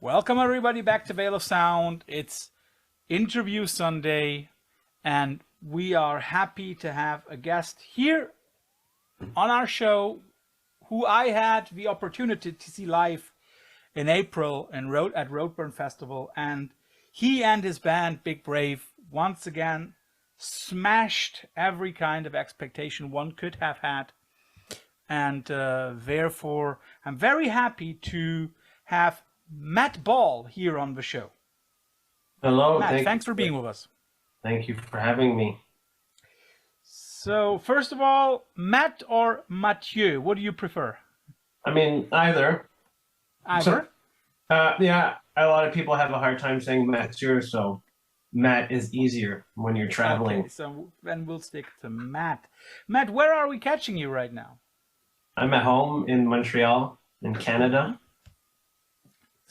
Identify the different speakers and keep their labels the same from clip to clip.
Speaker 1: Welcome everybody back to Veil of Sound. It's Interview Sunday, and we are happy to have a guest here on our show who I had the opportunity to see live in April at Roadburn Festival, and he and his band Big Brave once again smashed every kind of expectation one could have had, and therefore I'm very happy to have Matt Ball here on the show.
Speaker 2: Hello,
Speaker 1: Matt, thanks for being with us.
Speaker 2: Thank you for having me.
Speaker 1: So, first of all, Matt or Mathieu, what do you prefer?
Speaker 2: I mean, either.
Speaker 1: Either?
Speaker 2: Yeah, a lot of people have a hard time saying Mathieu, so Matt is easier when you're traveling.
Speaker 1: Okay, so then we'll stick to Matt. Matt, where are we catching you right now?
Speaker 2: I'm at home in Montreal, in Canada.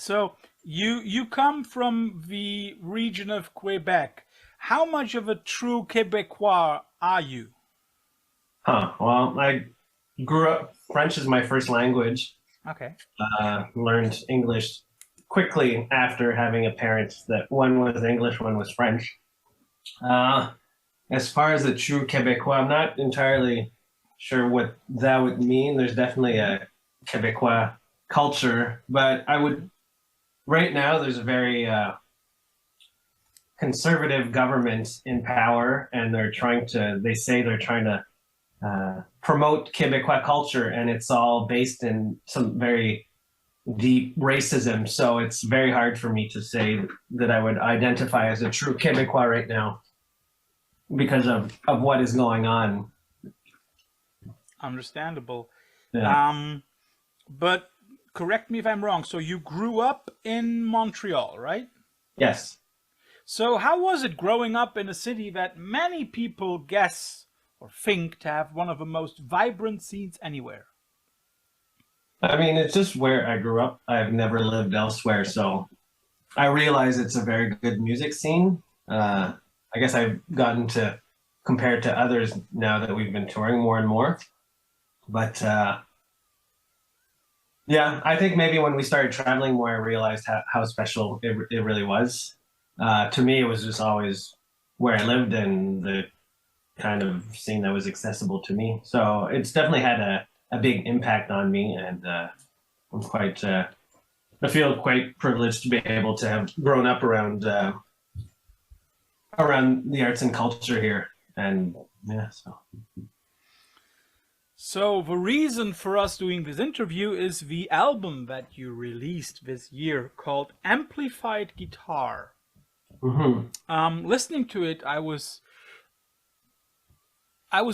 Speaker 1: So, you come from the region of Quebec. How much of a true Quebecois are you?
Speaker 2: Well, I grew up, French is my first language.
Speaker 1: Okay.
Speaker 2: Learned English quickly after having a parent that one was English, one was French. As far as the true Quebecois, I'm not entirely sure what that would mean. There's definitely a Quebecois culture, but right now there's a very conservative government in power, and they say they're trying to promote Quebecois culture, and it's all based in some very deep racism. So it's very hard for me to say that I would identify as a true Quebecois right now because of what is going on.
Speaker 1: Understandable.
Speaker 2: Yeah.
Speaker 1: But correct me if I'm wrong. So you grew up in Montreal, right?
Speaker 2: Yes.
Speaker 1: So how was it growing up in a city that many people guess or think to have one of the most vibrant scenes anywhere?
Speaker 2: I mean, it's just where I grew up. I've never lived elsewhere, so I realize it's a very good music scene. I guess I've gotten to compare it to others now that we've been touring more and more. But yeah, I think maybe when we started traveling more, I realized how special it really was. To me, it was just always where I lived and the kind of scene that was accessible to me. So it's definitely had a big impact on me, and I'm quite, I feel quite privileged to be able to have grown up around the arts and culture here. And yeah,
Speaker 1: So the reason for us doing this interview is the album that you released this year called Amplified Guitar.
Speaker 2: Mm-hmm.
Speaker 1: Listening to it, I was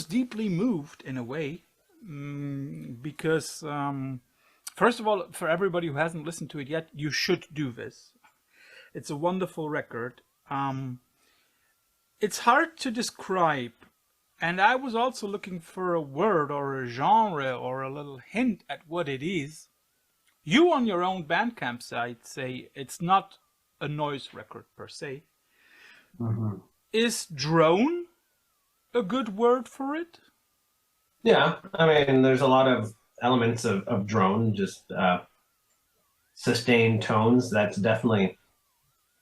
Speaker 1: deeply moved in a way, because first of all, for everybody who hasn't listened to it yet, you should do this. It's a wonderful record. It's hard to describe, and I was also looking for a word or a genre or a little hint at what it is. You on your own Bandcamp site say it's not a noise record per se.
Speaker 2: Mm-hmm.
Speaker 1: Is drone a good word for it?
Speaker 2: Yeah, I mean, there's a lot of elements of drone, just sustained tones. That's definitely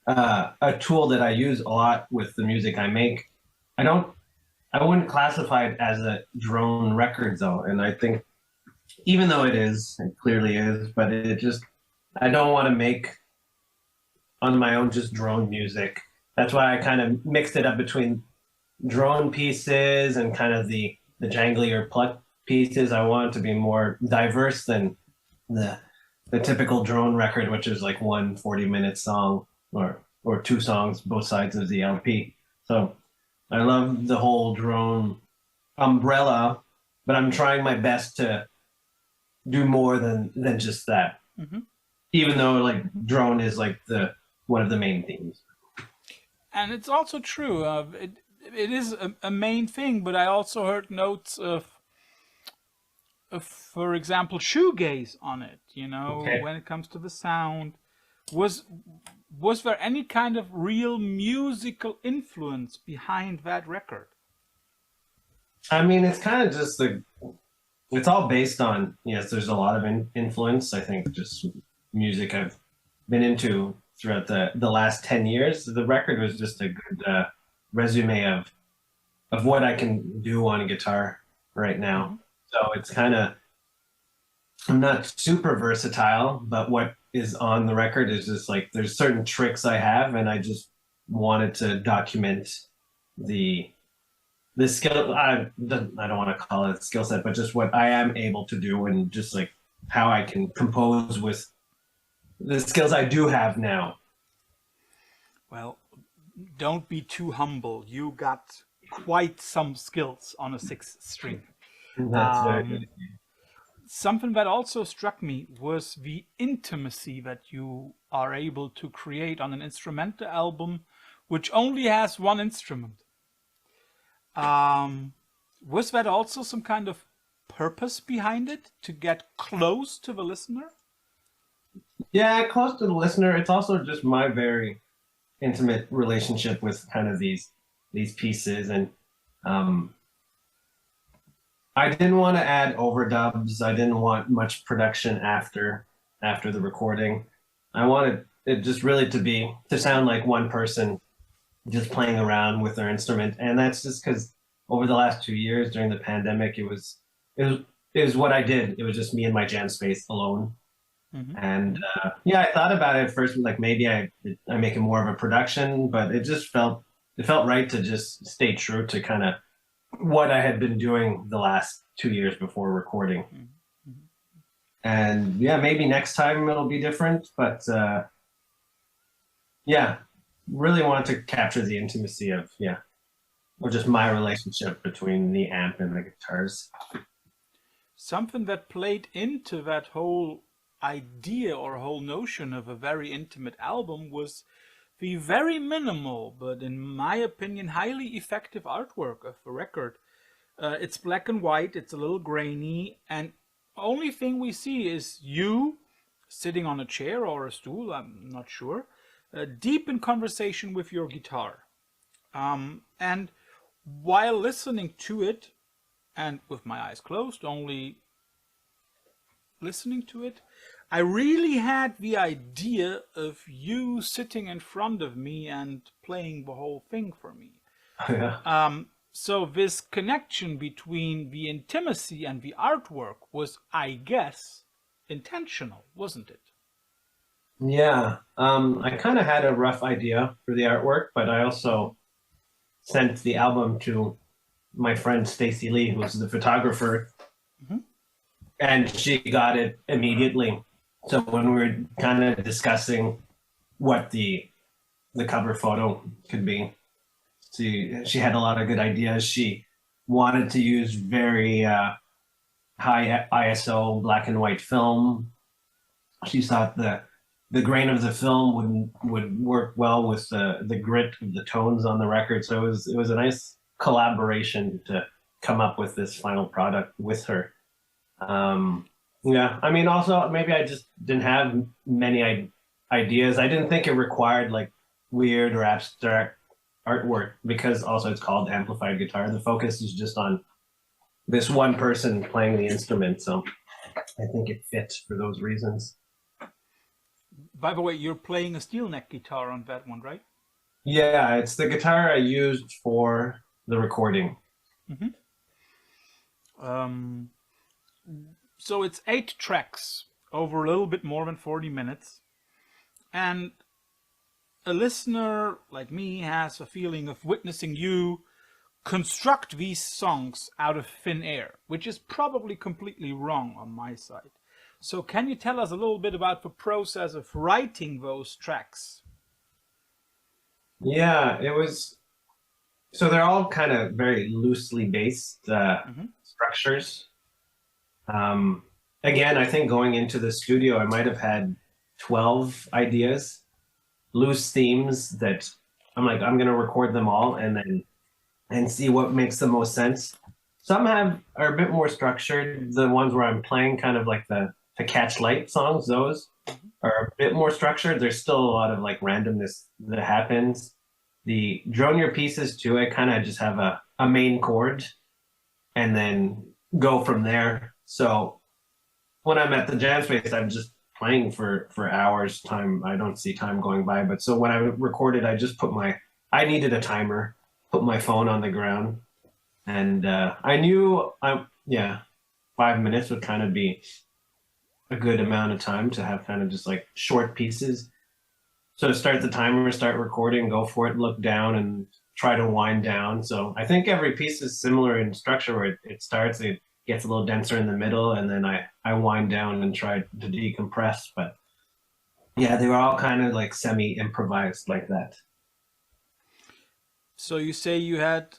Speaker 2: a tool that I use a lot with the music I make. I wouldn't classify it as a drone record though, and I think even though it clearly is, but I don't want to make on my own just drone music. That's why I kind of mixed it up between drone pieces and kind of the janglier pluck pieces. I want it to be more diverse than the typical drone record, which is like one 40-minute song or two songs, both sides of the LP. So I love the whole drone umbrella, but I'm trying my best to do more than just that.
Speaker 1: Mm-hmm.
Speaker 2: Even though like drone is like one of the main themes.
Speaker 1: And it's also true. It is a main thing, but I also heard notes of for example, shoegaze on it. You know,
Speaker 2: Okay.
Speaker 1: When it comes to the sound, was there any kind of real musical influence behind that record?
Speaker 2: I mean, it's kind of just it's all based on, yes, there's a lot of influence. I think just music I've been into throughout the last 10 years. The record was just a good resume of what I can do on a guitar right now. So it's kind of, I'm not super versatile, but what is on the record is just like there's certain tricks I have, and I just wanted to document the skill. I don't want to call it a skill set, but just what I am able to do, and just like how I can compose with the skills I do have now.
Speaker 1: Well, don't be too humble. You got quite some skills on a 6-string.
Speaker 2: That's very good.
Speaker 1: Something that also struck me was the intimacy that you are able to create on an instrumental album, which only has one instrument. Was that also some kind of purpose behind it, to get close to the listener?
Speaker 2: Yeah, close to the listener. It's also just my very intimate relationship with kind of these pieces, and I didn't want to add overdubs. I didn't want much production after the recording. I wanted it just really to sound like one person just playing around with their instrument, and that's just because over the last 2 years during the pandemic, it was what I did. It was just me in my jam space alone. And yeah, I thought about it at first, like maybe I make it more of a production, but it felt right to just stay true to kind of what I had been doing the last 2 years before recording. And yeah, maybe next time it'll be different, but yeah, really want to capture the intimacy of, or just my relationship between the amp and the guitars.
Speaker 1: Something that played into that whole idea or whole notion of a very intimate album was the very minimal, but in my opinion, highly effective artwork of the record. It's black and white, it's a little grainy, and only thing we see is you sitting on a chair or a stool, I'm not sure, deep in conversation with your guitar. And while listening to it, and with my eyes closed, only listening to it, I really had the idea of you sitting in front of me and playing the whole thing for me.
Speaker 2: Yeah.
Speaker 1: So this connection between the intimacy and the artwork was, I guess, intentional, wasn't it?
Speaker 2: Yeah. I kind of had a rough idea for the artwork, but I also sent the album to my friend Stacy Lee, who's the photographer, and she got it immediately. So when we were kind of discussing what the cover photo could be, she had a lot of good ideas. She wanted to use very high ISO black and white film. She thought the grain of the film would work well with the grit of the tones on the record. So it was a nice collaboration to come up with this final product with her. Yeah, I mean, also maybe I just didn't have many ideas. I didn't think it required like weird or abstract artwork, because also it's called amplified guitar. The focus is just on this one person playing the instrument, so I think it fits for those reasons.
Speaker 1: By the way, you're playing a steel neck guitar on that one, right?
Speaker 2: Yeah, it's the guitar I used for the recording.
Speaker 1: So it's 8 tracks over a little bit more than 40 minutes. And a listener like me has a feeling of witnessing you construct these songs out of thin air, which is probably completely wrong on my side. So can you tell us a little bit about the process of writing those tracks?
Speaker 2: Yeah, it was, so they're all kind of very loosely based structures. Again, I think going into the studio, I might have had 12 ideas, loose themes that I'm like, I'm going to record them all and see what makes the most sense. Some are a bit more structured. The ones where I'm playing kind of like the Catch Light songs, those are a bit more structured. There's still a lot of like randomness that happens. The drone your pieces too, I kind of just have a main chord and then go from there. So when I'm at the jam space, I'm just playing for hours. Time, I don't see time going by. But so when I recorded, I just I needed a timer, put my phone on the ground, and I knew 5 minutes would kind of be a good amount of time to have kind of just like short pieces. So to start the timer, start recording, go for it, look down and try to wind down. So I think every piece is similar in structure where it starts, it gets a little denser in the middle, and then I wind down and try to decompress. But yeah, they were all kind of like semi-improvised like that.
Speaker 1: So you say you had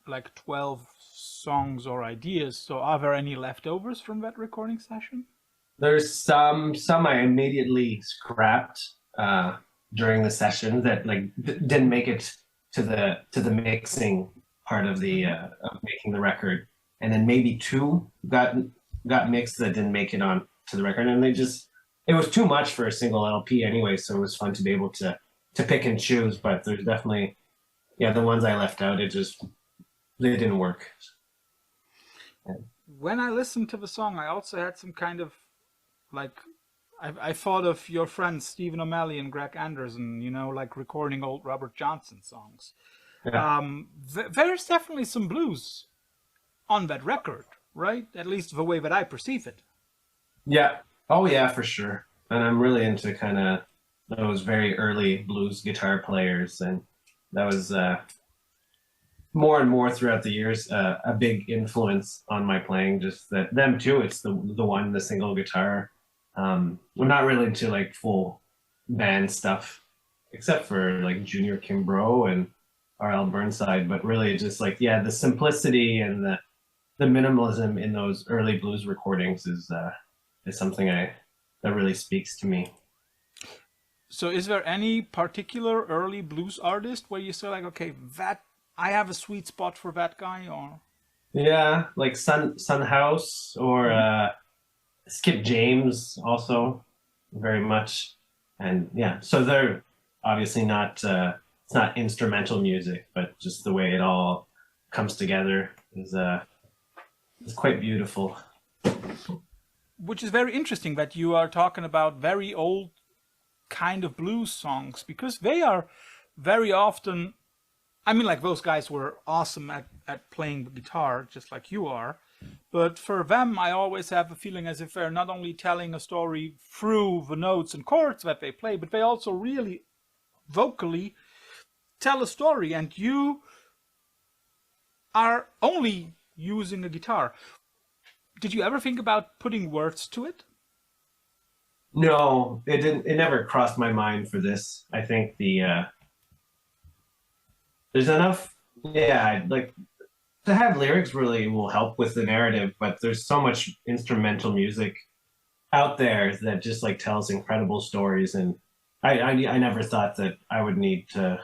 Speaker 1: like 12 songs or ideas. So are there any leftovers from that recording session?
Speaker 2: There's some I immediately scrapped during the session that like didn't make it to the mixing part of the of making the record, and then maybe 2 got mixed that didn't make it on to the record, and it was too much for a single LP anyway. So it was fun to be able to pick and choose. But there's definitely the ones I left out, they didn't work.
Speaker 1: When I listened to the song, I also had some kind of like, I thought of your friends Stephen O'Malley and Greg Anderson, like recording old Robert Johnson songs.
Speaker 2: Yeah.
Speaker 1: There's definitely some blues on that record, right? At least the way that I perceive it.
Speaker 2: Yeah. Oh yeah, for sure. And I'm really into kind of those very early blues guitar players, and that was more and more throughout the years a big influence on my playing. Just that them too. It's the single guitar. We're not really into like full band stuff, except for like Junior Kimbrough and R.L. Burnside. But really, just like the simplicity and the minimalism in those early blues recordings is something that really speaks to me.
Speaker 1: So is there any particular early blues artist where you say like, okay, that I have a sweet spot for that guy? Or
Speaker 2: yeah, like Sun House or Skip James also very much. And yeah, so they're obviously not it's not instrumental music, but just the way it all comes together is quite beautiful.
Speaker 1: Which is very interesting that you are talking about very old kind of blues songs, because they are very often, I mean, like those guys were awesome at playing the guitar, just like you are. But for them, I always have a feeling as if they're not only telling a story through the notes and chords that they play, but they also really vocally tell a story. And you are only using a guitar. Did you ever think about putting words to it?
Speaker 2: No, it didn't. It never crossed my mind for this. I think there's enough. Yeah, like to have lyrics really will help with the narrative, but there's so much instrumental music out there that just like tells incredible stories, and I never thought that I would need to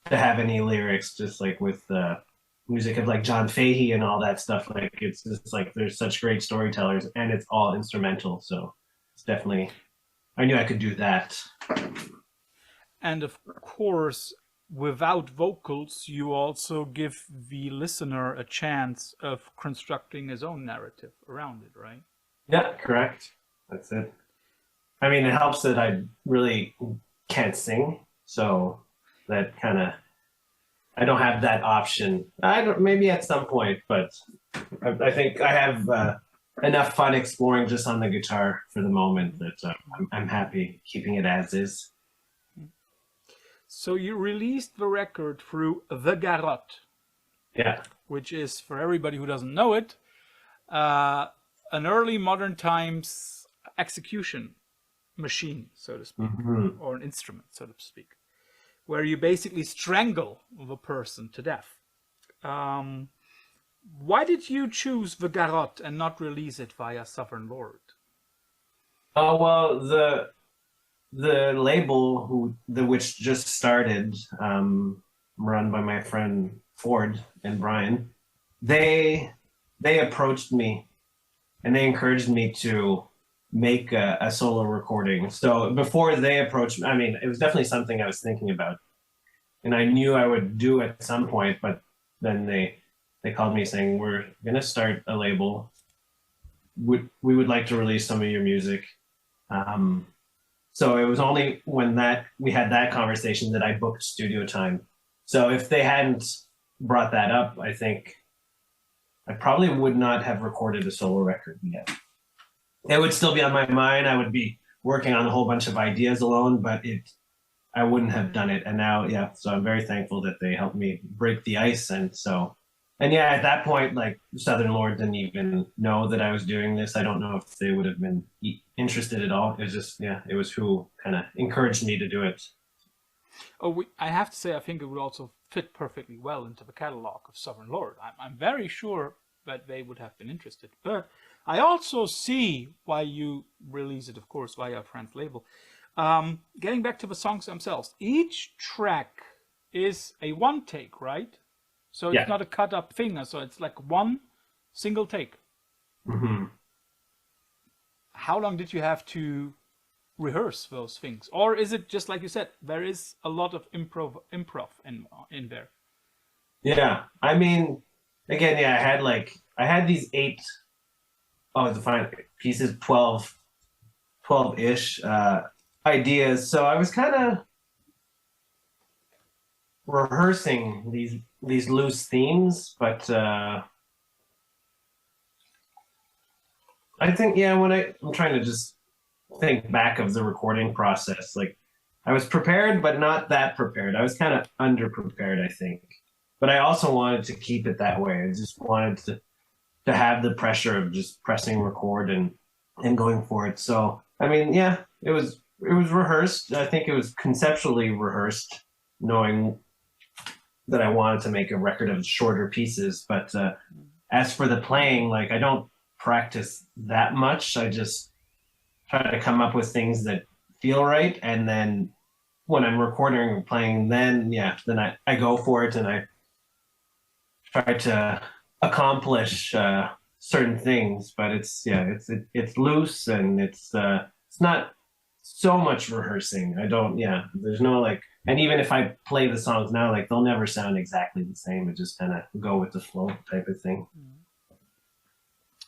Speaker 2: have any lyrics. Just like with the music of like John Fahey and all that stuff, like it's just like there's such great storytellers, and it's all instrumental. So it's definitely, I knew I could do that.
Speaker 1: And of course, without vocals, you also give the listener a chance of constructing his own narrative around it, right?
Speaker 2: Yeah, correct. That's it. I mean, it helps that I really can't sing, so that kind of, I don't have that option. Maybe at some point, but I think I have enough fun exploring just on the guitar for the moment that I'm happy keeping it as is.
Speaker 1: So you released the record through the Garrote.
Speaker 2: Yeah.
Speaker 1: Which is, for everybody who doesn't know it, an early modern times execution machine, so to speak, or an instrument, so to speak, where you basically strangle the person to death. Why did you choose the Garrote and not release it via Southern Lord?
Speaker 2: Oh, well, the label which just started, run by my friend Ford and Brian, they approached me and they encouraged me to make a solo recording. So before they approached me, I mean, it was definitely something I was thinking about, and I knew I would do at some point, but then they called me saying, we're going to start a label. we would like to release some of your music. So it was only when we had that conversation that I booked studio time. So if they hadn't brought that up, I think I probably would not have recorded a solo record yet. It would still be on my mind. I would be working on a whole bunch of ideas alone, but I wouldn't have done it. And now, yeah, so I'm very thankful that they helped me break the ice. And yeah, at that point, like Southern Lord didn't even know that I was doing this. I don't know if they would have been interested at all. It was just, yeah, it was who kind of encouraged me to do it.
Speaker 1: Oh, I have to say, I think it would also fit perfectly well into the catalog of Southern Lord. I'm very sure that they would have been interested. But I also see why you release it, of course, via a friend's label. Getting back to the songs themselves, each track is a one take, right? So it's not a cut up thing, so it's like one single take.
Speaker 2: Mm-hmm.
Speaker 1: How long did you have to rehearse those things? Or is it just like you said, there is a lot of improv in there?
Speaker 2: Yeah, I mean, again, yeah, I had these the fine pieces, 12-ish ideas. So I was kind of rehearsing these loose themes, but I think, yeah, when I'm trying to just think back of the recording process, like I was prepared, but not that prepared. I was kind of underprepared, I think. But I also wanted to keep it that way. I just wanted to have the pressure of just pressing record and going for it. So, I mean, yeah, it was rehearsed. I think it was conceptually rehearsed, knowing that I wanted to make a record of shorter pieces. But as for the playing, like I don't practice that much. I just try to come up with things that feel right. And then when I'm recording or playing, then I go for it and I try to accomplish certain things. But it's loose and it's not so much rehearsing. There's no like, and even if I play the songs now, like they'll never sound exactly the same. It just kind of go with the flow type of thing.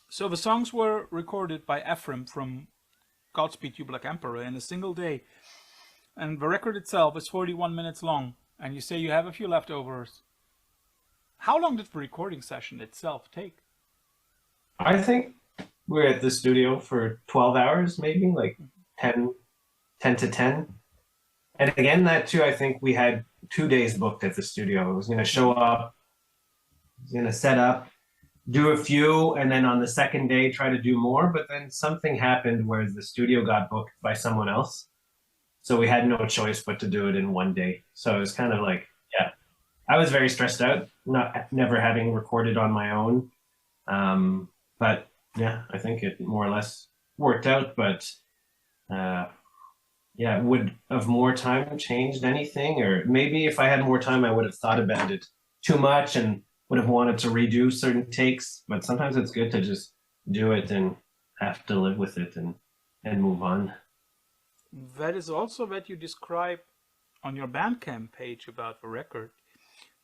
Speaker 1: So the songs were recorded by Efrim from Godspeed, You Black Emperor in a single day. And the record itself is 41 minutes long. And you say you have a few leftovers. How long did the recording session itself take?
Speaker 2: I think we're at the studio for 12 hours, maybe like 10 to 10. And again, that too, I think we had 2 days booked at the studio. It was going to show up, it was going to set up, do a few, and then on the second day, try to do more. But then something happened where the studio got booked by someone else. So we had no choice but to do it in 1 day. So it was kind of like, yeah, I was very stressed out, never having recorded on my own. But yeah, I think it more or less worked out. But yeah, would have more time changed anything? Or maybe if I had more time, I would have thought about it too much and would have wanted to redo certain takes. But sometimes it's good to just do it and have to live with it and move on.
Speaker 1: That is also what you describe on your Bandcamp page about the record.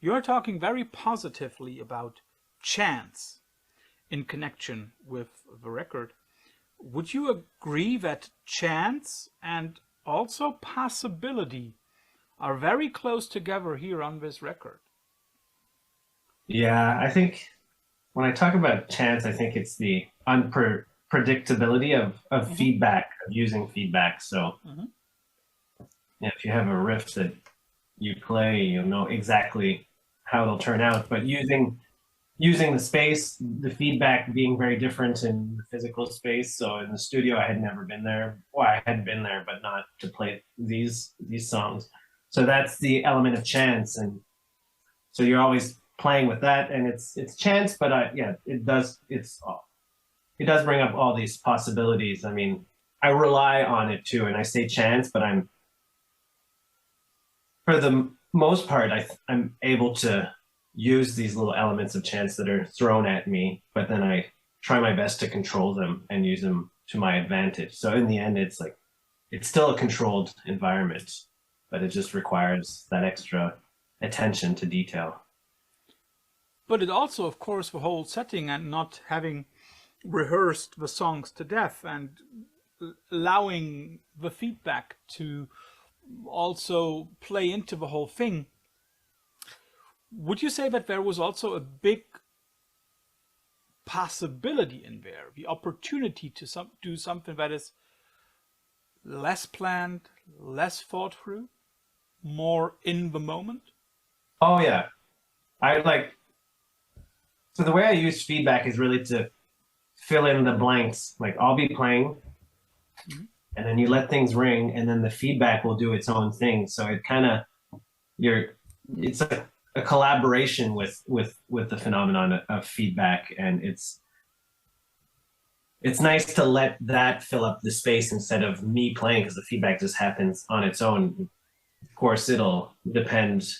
Speaker 1: You're talking very positively about chance in connection with the record. Would you agree that chance and also possibility are very close together here on this record?
Speaker 2: Yeah, I think when I talk about chance, I think it's the unpredictability of feedback, of using feedback. So yeah, if you have a riff that you play, you'll know exactly how it'll turn out. But using the space, the feedback being very different in the physical space. So in the studio, I had never been there. Well, I had been there, but not to play these songs. So that's the element of chance, and so you're always playing with that, and it's chance, but it does bring up all these possibilities. I mean, I rely on it too, and I say chance, but I'm for the most part I'm able to use these little elements of chance that are thrown at me, but then I try my best to control them and use them to my advantage. So in the end, it's like it's still a controlled environment, but it just requires that extra attention to detail.
Speaker 1: But it also, of course, the whole setting and not having rehearsed the songs to death and allowing the feedback to also play into the whole thing. Would you say that there was also a big possibility in there, the opportunity to do something that is less planned, less thought through, more in the moment?
Speaker 2: Oh yeah. So the way I use feedback is really to fill in the blanks. Like I'll be playing and then you let things ring and then the feedback will do its own thing. So it kind of, it's a collaboration with the phenomenon of feedback, and it's nice to let that fill up the space instead of me playing, because the feedback just happens on its own. Of course, it'll depend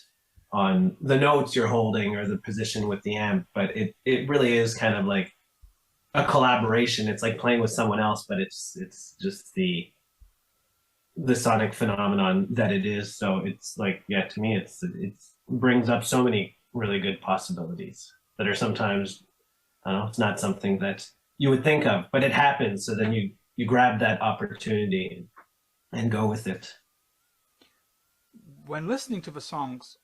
Speaker 2: on the notes you're holding or the position with the amp, but it really is kind of like a collaboration. It's like playing with someone else, but it's just the sonic phenomenon that it is. So it's like, yeah, to me, it brings up so many really good possibilities that are sometimes, I don't know, it's not something that you would think of, but it happens. So then you grab that opportunity and go with it.
Speaker 1: When listening to the songs,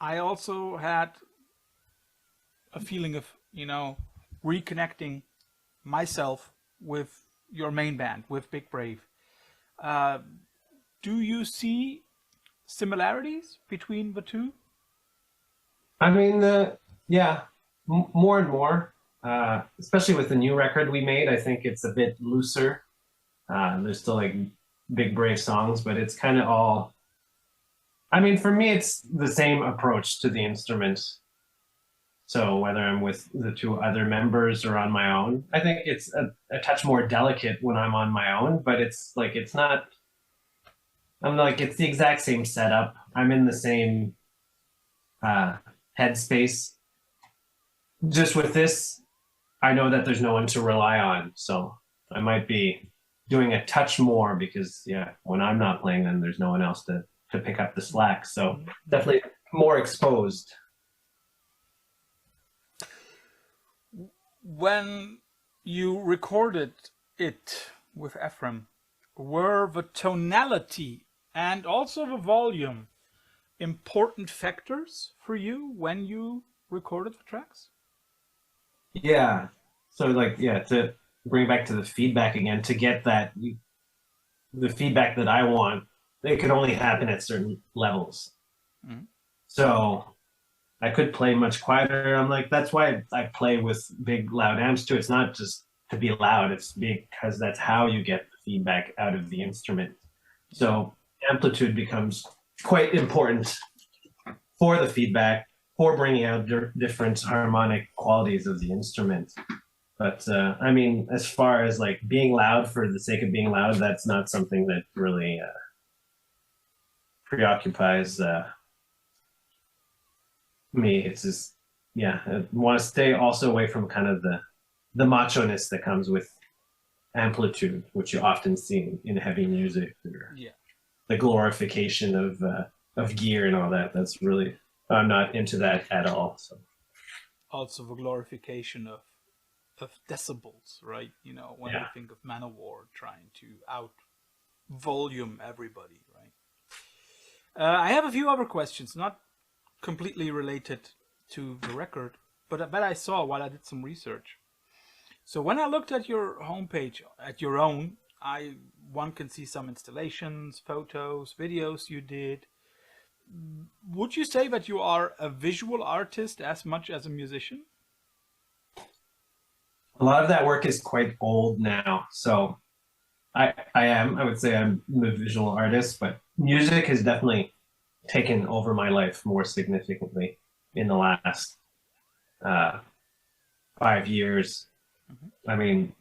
Speaker 1: I also had a feeling of, reconnecting myself with your main band, with Big Brave. Do you see similarities between the two?
Speaker 2: I mean, yeah, more and more, especially with the new record we made. I think it's a bit looser. There's still like Big Brave songs, but it's kind of all, I mean, for me, it's the same approach to the instrument. So whether I'm with the two other members or on my own, I think it's a touch more delicate when I'm on my own, but it's like, it's the exact same setup. I'm in the same headspace. Just with this, I know that there's no one to rely on. So I might be doing a touch more because, yeah, when I'm not playing, then there's no one else to pick up the slack. So definitely more exposed.
Speaker 1: When you recorded it with Efrim, were the tonality and also the volume important factors for you when you recorded the tracks?
Speaker 2: Yeah. So like, yeah, to bring back to the feedback again, to get that, the feedback that I want, it could only happen at certain levels. Mm-hmm. So I could play much quieter. I'm like, that's why I play with big loud amps too. It's not just to be loud, it's because that's how you get the feedback out of the instrument. So amplitude becomes quite important for the feedback, for bringing out different harmonic qualities of the instrument. But I mean, as far as like being loud for the sake of being loud, that's not something that really preoccupies me. It's just, yeah, I want to stay also away from kind of the macho-ness that comes with amplitude, which you often see in heavy music, or the glorification of gear and all that. That's really, I'm not into that at all. So
Speaker 1: also the glorification of decibels, right? When you think of Manowar trying to out volume everybody, right? I have a few other questions, not completely related to the record, but I saw while I did some research. So when I looked at your homepage, at your own, one can see some installations, photos, videos you did. Would you say that you are a visual artist as much as a musician?
Speaker 2: A lot of that work is quite old now. So I would say I'm a visual artist, but music has definitely taken over my life more significantly in the last 5 years. Mm-hmm. I mean,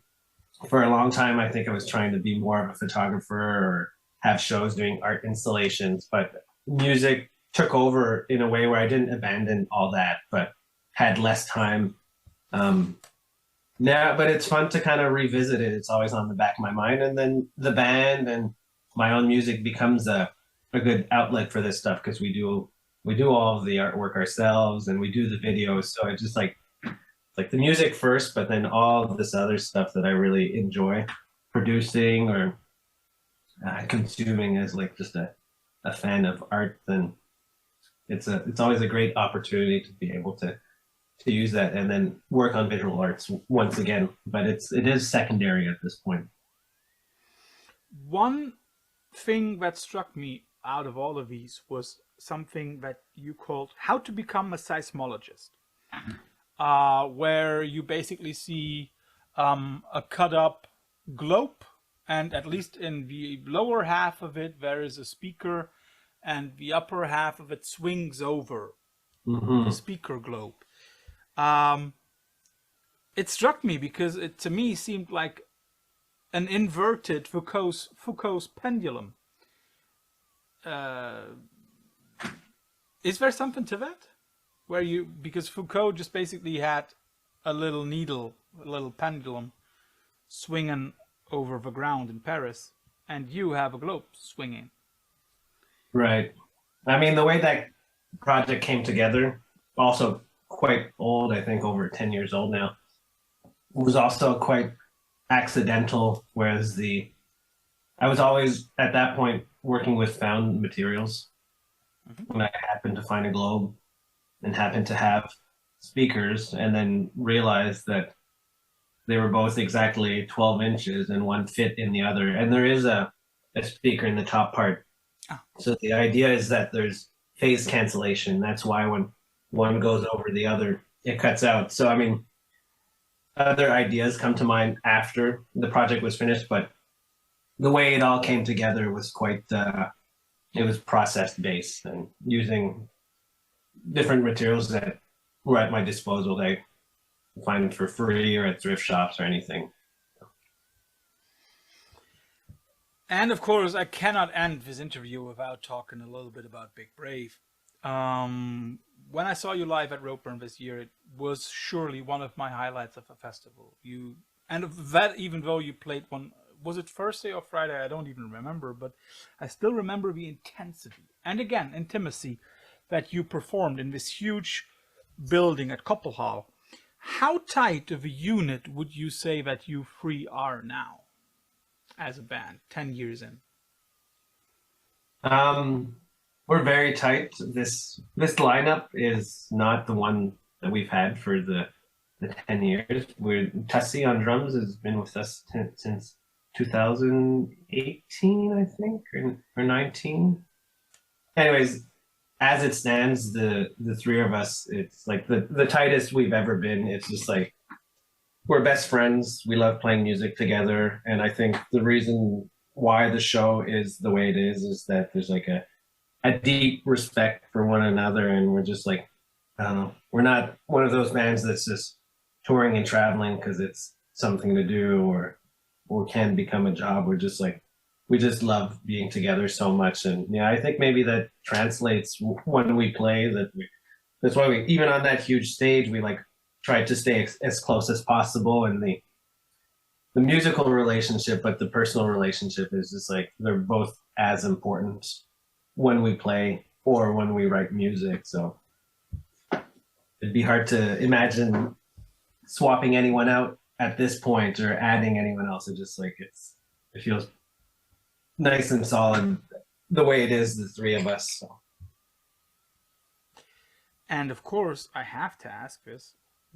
Speaker 2: for a long time, I think I was trying to be more of a photographer or have shows doing art installations, but music took over in a way where I didn't abandon all that, but had less time. Yeah, but it's fun to kind of revisit it. It's always on the back of my mind. And then the band and my own music becomes a good outlet for this stuff, because we do all of the artwork ourselves and we do the videos. So it's just like like the music first, but then all of this other stuff that I really enjoy producing or consuming as like just a fan of art, then it's always a great opportunity to be able to use that and then work on visual arts once again. But it is secondary at this point.
Speaker 1: One thing that struck me out of all of these was something that you called How to Become a Seismologist, where you basically see a cut up globe, and at least in the lower half of it there is a speaker, and the upper half of it swings over the speaker globe. It struck me because it to me seemed like an inverted Foucault's pendulum. Is there something to that? Because Foucault just basically had a little needle, a little pendulum swinging over the ground in Paris, and you have a globe swinging.
Speaker 2: Right. I mean, the way that project came together, also quite old, I think over 10 years old now, was also quite accidental, whereas I was always at that point working with found materials. When I happened to find a globe and happened to have speakers, and then realized that they were both exactly 12 inches and one fit in the other, and there is a speaker in the top part. So the idea is that there's phase cancellation. That's why when one goes over the other, it cuts out. So I mean, other ideas come to mind after the project was finished, but the way it all came together was quite, it was process based and using different materials that were at my disposal. They find for free or at thrift shops or anything.
Speaker 1: And of course, I cannot end this interview without talking a little bit about Big Brave. When I saw you live at Roadburn this year, it was surely one of my highlights of the festival. And of that, even though you played one, was it Thursday or Friday? I don't even remember, but I still remember the intensity and again intimacy that you performed in this huge building at Koppelhall. How tight of a unit would you say that you three are now as a band, 10 years in?
Speaker 2: We're very tight. This lineup is not the one that we've had for the 10 years. Tussie on drums has been with us since 2018, I think, or 19. Anyways, as it stands, the three of us, it's like the tightest we've ever been. It's just like we're best friends. We love playing music together, and I think the reason why the show is the way it is that there's like a deep respect for one another, and we're just like, I don't know, we're not one of those bands that's just touring and traveling because it's something to do or can become a job. We're just like, we just love being together so much. And yeah, I think maybe that translates when we play. That's why we, even on that huge stage, we like try to stay as close as possible. And the musical relationship, but the personal relationship is just like, they're both as important when we play or when we write music. So it'd be hard to imagine swapping anyone out at this point or adding anyone else. It just like, it feels nice and solid the way it is, the three of us. So.
Speaker 1: And of course, I have to ask this,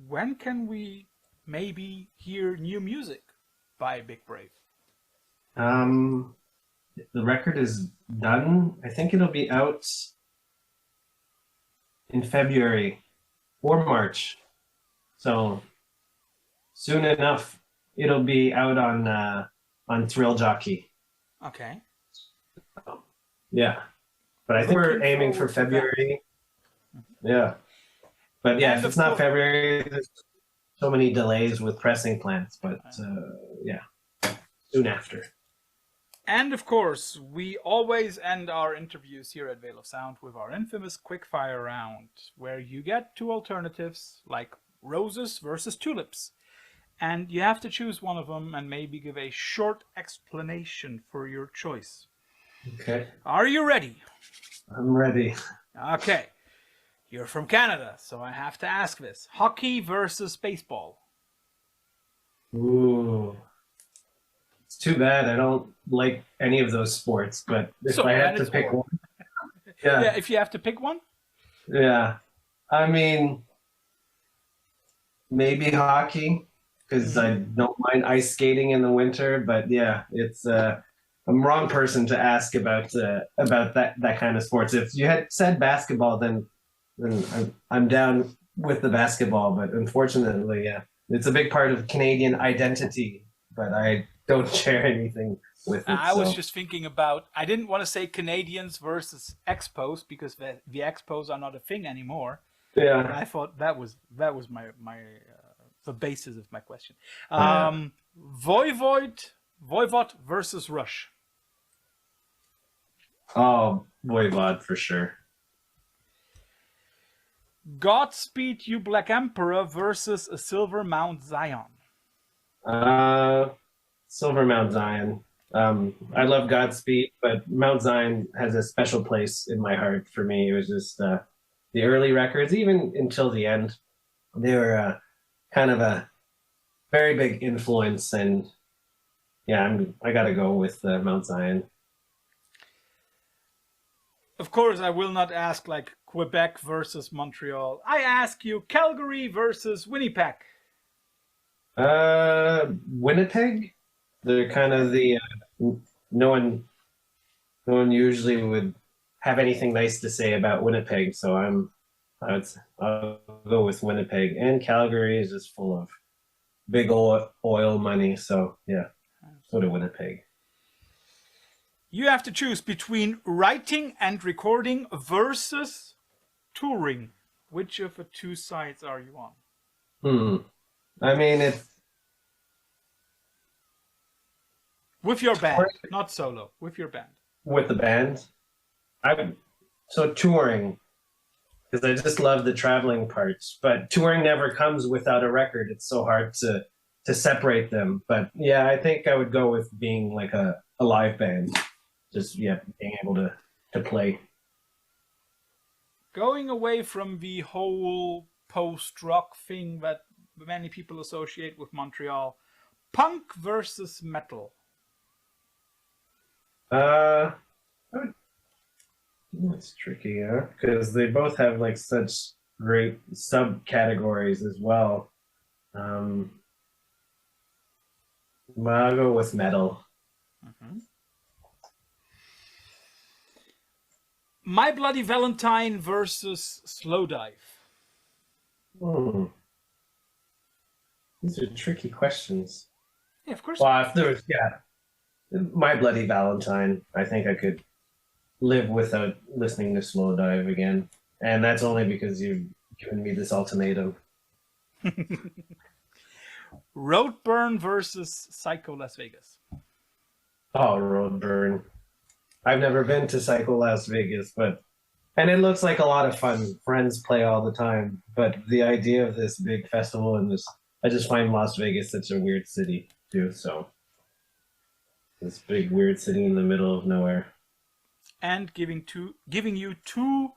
Speaker 1: when can we maybe hear new music by Big Brave?
Speaker 2: The record is done. I think it'll be out in February or March. So soon enough, it'll be out on Thrill Jockey.
Speaker 1: Okay.
Speaker 2: Yeah. But I think we're aiming for February. Yeah. But yeah, if it's not February, there's so many delays with pressing plants. But yeah, soon after.
Speaker 1: And of course, we always end our interviews here at Veil of Sound with our infamous Quickfire round, where you get two alternatives, like roses versus tulips. And you have to choose one of them and maybe give a short explanation for your choice.
Speaker 2: Okay.
Speaker 1: Are you ready?
Speaker 2: I'm ready.
Speaker 1: Okay. You're from Canada, so I have to ask this. Hockey versus baseball.
Speaker 2: Ooh. It's too bad I don't like any of those sports, but if
Speaker 1: So
Speaker 2: I
Speaker 1: then
Speaker 2: had to
Speaker 1: it's
Speaker 2: pick
Speaker 1: war.
Speaker 2: one, yeah,
Speaker 1: Yeah, if you have to pick one.
Speaker 2: yeah. I mean, maybe hockey, because I don't mind ice skating in the winter, but yeah, it's I'm wrong person to ask about that kind of sports. If you had said basketball, then I'm down with the basketball, but unfortunately, yeah, it's a big part of Canadian identity, but I don't share anything with it.
Speaker 1: I was
Speaker 2: So.
Speaker 1: just thinking about, I didn't want to say Canadians versus Expos because the Expos are not a thing anymore. But
Speaker 2: Yeah.
Speaker 1: I thought that was my the basis of my question.
Speaker 2: Yeah.
Speaker 1: Voivod versus Rush.
Speaker 2: Oh, Voivod for sure.
Speaker 1: Godspeed You Black Emperor versus a Silver Mount Zion.
Speaker 2: Silver Mount Zion. I love Godspeed, but Mount Zion has a special place in my heart for me. It was just the early records, even until the end, they were kind of a very big influence. And yeah, I got to go with Mount Zion.
Speaker 1: Of course, I will not ask like Quebec versus Montreal. I ask you Calgary versus Winnipeg.
Speaker 2: Winnipeg. They're kind of the no one usually would have anything nice to say about Winnipeg, so I'll go with Winnipeg. And Calgary is just full of big oil money, so yeah, go to Winnipeg.
Speaker 1: You have to choose between writing and recording versus touring. Which of the two sides are you on?
Speaker 2: I mean, it's
Speaker 1: with your band, not solo. With your band.
Speaker 2: With the band. So touring, because I just love the traveling parts. But touring never comes without a record. It's so hard to separate them. But yeah, I think I would go with being like a live band. Just being able to play.
Speaker 1: Going away from the whole post-rock thing that many people associate with Montreal, punk versus metal.
Speaker 2: It's tricky, yeah, because they both have like such great subcategories as well. I'll go with metal.
Speaker 1: My Bloody Valentine versus Slowdive.
Speaker 2: These are tricky questions.
Speaker 1: Yeah, of course.
Speaker 2: Well, if there was, My Bloody Valentine, I think I could live without listening to Slowdive again. And that's only because you've given me this ultimatum.
Speaker 1: Roadburn versus Psycho Las Vegas.
Speaker 2: Oh, Roadburn. I've never been to Psycho Las Vegas, and it looks like a lot of fun. Friends play all the time, but the idea of this big festival I just find Las Vegas such a weird city too. So this big weird city in the middle of nowhere.
Speaker 1: And giving you two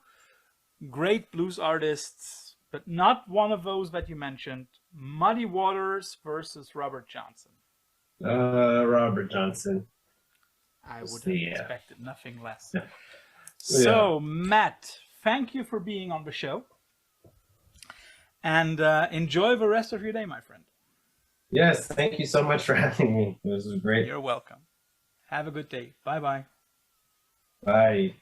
Speaker 1: great blues artists, but not one of those that you mentioned. Muddy Waters versus Robert Johnson.
Speaker 2: Robert Johnson.
Speaker 1: I would have expected nothing less.
Speaker 2: Yeah.
Speaker 1: So, Matt, thank you for being on the show. And enjoy the rest of your day, my friend.
Speaker 2: Yes, thank you so much for having me. This was great.
Speaker 1: You're welcome. Have a good day. Bye-bye.
Speaker 2: Bye.